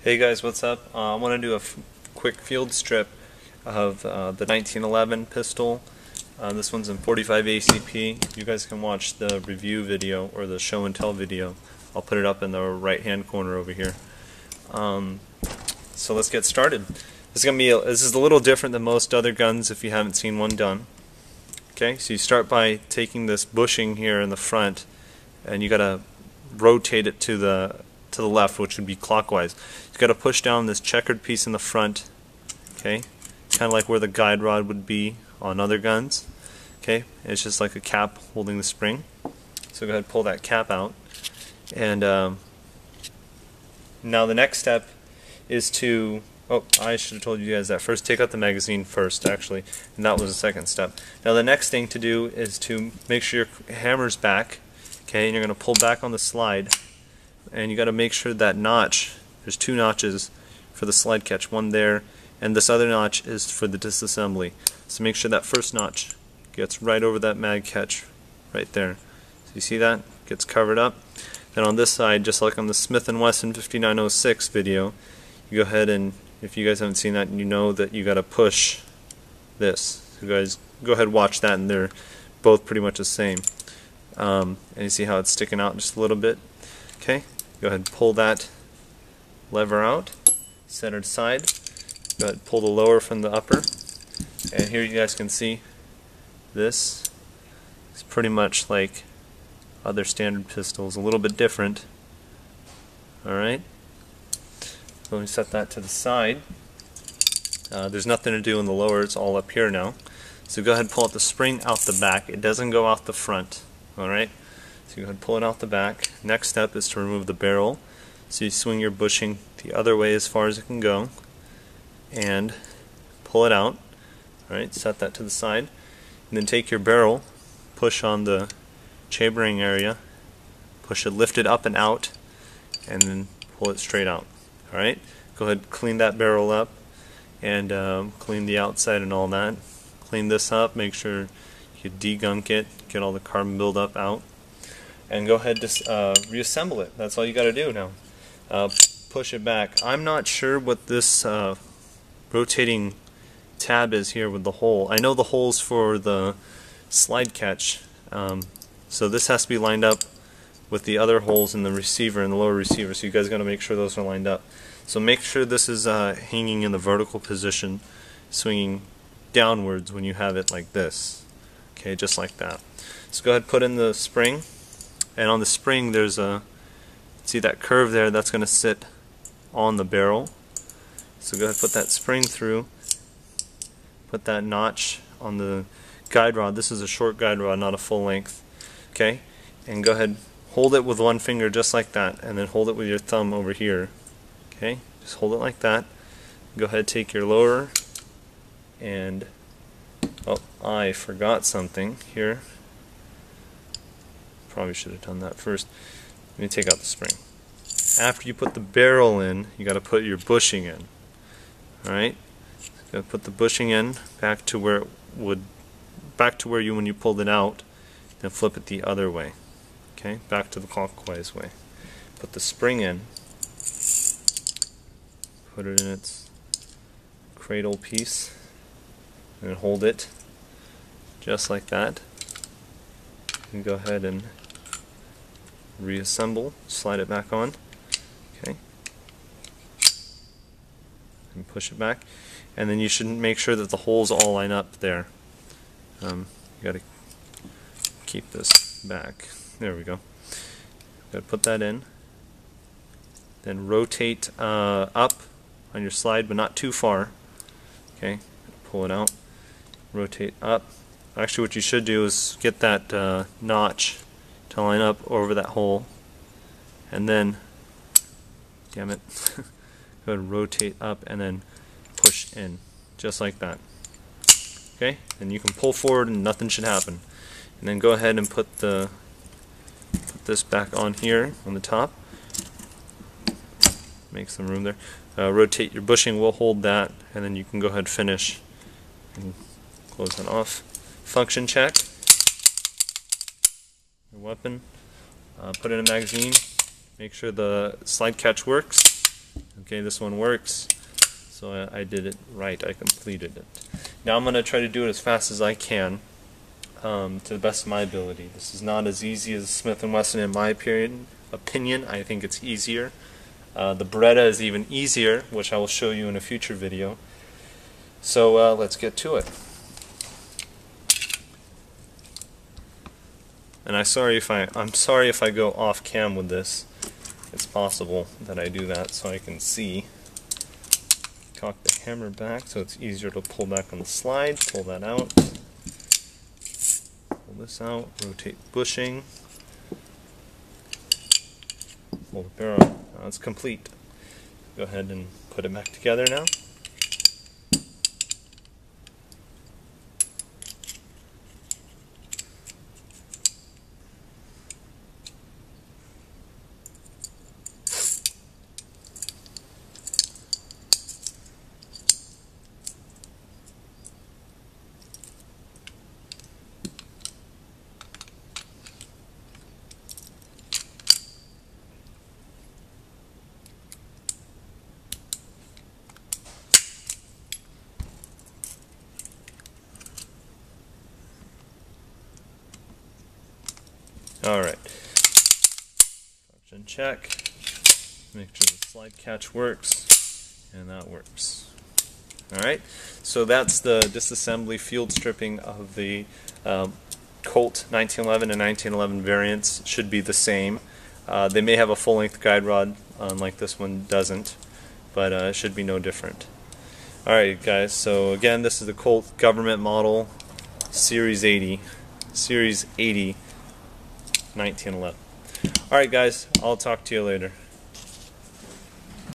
Hey guys, what's up? I want to do a quick field strip of the 1911 pistol. This one's in 45 ACP. You guys can watch the review video or the show and tell video. I'll put it up in the right hand corner over here. So let's get started. This is a little different than most other guns if you haven't seen one done. Okay, so you start by taking this bushing here in the front, and you gotta rotate it to the left, which would be clockwise. You've got to push down this checkered piece in the front. Okay, kind of like where the guide rod would be on other guns. Okay, it's just like a cap holding the spring. So go ahead and pull that cap out. And now the next step is to, I should have told you guys that first. Take out the magazine first, actually, and that was the second step. Now the next thing to do is to make sure your hammer's back. Okay, and you're going to pull back on the slide, and you got to make sure that notch, there's two notches for the slide catch, one there, and this other notch is for the disassembly. So make sure that first notch gets right over that mag catch right there. So you see that? Gets covered up. Then on this side, just like on the Smith & Wesson 5906 video, you go ahead and, if you guys haven't seen that, you know that you got to push this. So you guys go ahead and watch that, and they're both pretty much the same. And you see how it's sticking out just a little bit. Okay, go ahead and pull that lever out, set it aside. Go ahead and pull the lower from the upper, and here you guys can see this is pretty much like other standard pistols, a little bit different. Alright, so let me set that to the side. There's nothing to do in the lower, it's all up here now. So go ahead and pull out the spring out the back. It doesn't go out the front. Alright, so go ahead and pull it out the back. Next step is to remove the barrel. So you swing your bushing the other way as far as it can go and pull it out. Alright, set that to the side. And then take your barrel, push on the chambering area, push it, lift it up and out, and then pull it straight out. Alright, go ahead and clean that barrel up and clean the outside and all that. Clean this up, make sure you degunk it, get all the carbon buildup out, and go ahead and reassemble it. That's all you got to do now. Push it back. I'm not sure what this rotating tab is here with the hole. I know the hole's for the slide catch, so this has to be lined up with the other holes in the receiver, in the lower receiver, so you guys got to make sure those are lined up. So make sure this is hanging in the vertical position, swinging downwards when you have it like this. Okay, just like that. So go ahead and put in the spring, and on the spring there's a, see that curve there, that's going to sit on the barrel. So go ahead and put that spring through, put that notch on the guide rod. This is a short guide rod, not a full length. Okay, and go ahead, hold it with one finger just like that, and then hold it with your thumb over here. Okay, just hold it like that. Go ahead, take your lower, and I forgot something here. Probably should have done that first. Let me take out the spring. After you put the barrel in, you got to put your bushing in. Alright? Got to put the bushing in back to where it would, back to where you when you pulled it out, then flip it the other way. Okay? Back to the clockwise way. Put the spring in. Put it in its cradle piece. And hold it just like that. And go ahead and reassemble, slide it back on. Okay. And push it back. And then you should make sure that the holes all line up there. You gotta keep this back. There we go. Gotta put that in. Then rotate up on your slide, but not too far. Okay. Pull it out. Rotate up. Actually, what you should do is get that notch to line up over that hole, and then, damn it, go ahead and rotate up and then push in, just like that. Okay, and you can pull forward and nothing should happen. And then go ahead and put this back on here on the top. Make some room there. Rotate your bushing. We'll hold that, and then you can go ahead and finish. And close that off. Function check. Your weapon. Put in a magazine. Make sure the slide catch works. Okay, this one works, so I did it right. I completed it. Now I'm going to try to do it as fast as I can, to the best of my ability. This is not as easy as Smith & Wesson in my opinion. I think it's easier. The Beretta is even easier, which I will show you in a future video. So let's get to it. And I'm sorry if I go off cam with this. It's possible that I do that so I can see. Cock the hammer back so it's easier to pull back on the slide. Pull that out. Pull this out. Rotate bushing. Pull the barrel. Now it's complete. Go ahead and put it back together now. Alright. Function check. Make sure the slide catch works. And that works. Alright. So that's the disassembly field stripping of the Colt 1911 and 1911 variants. Should be the same. They may have a full-length guide rod, like this one doesn't. But it should be no different. Alright guys, so again this is the Colt government model Series 80. Series 80 1911. Alright guys, I'll talk to you later.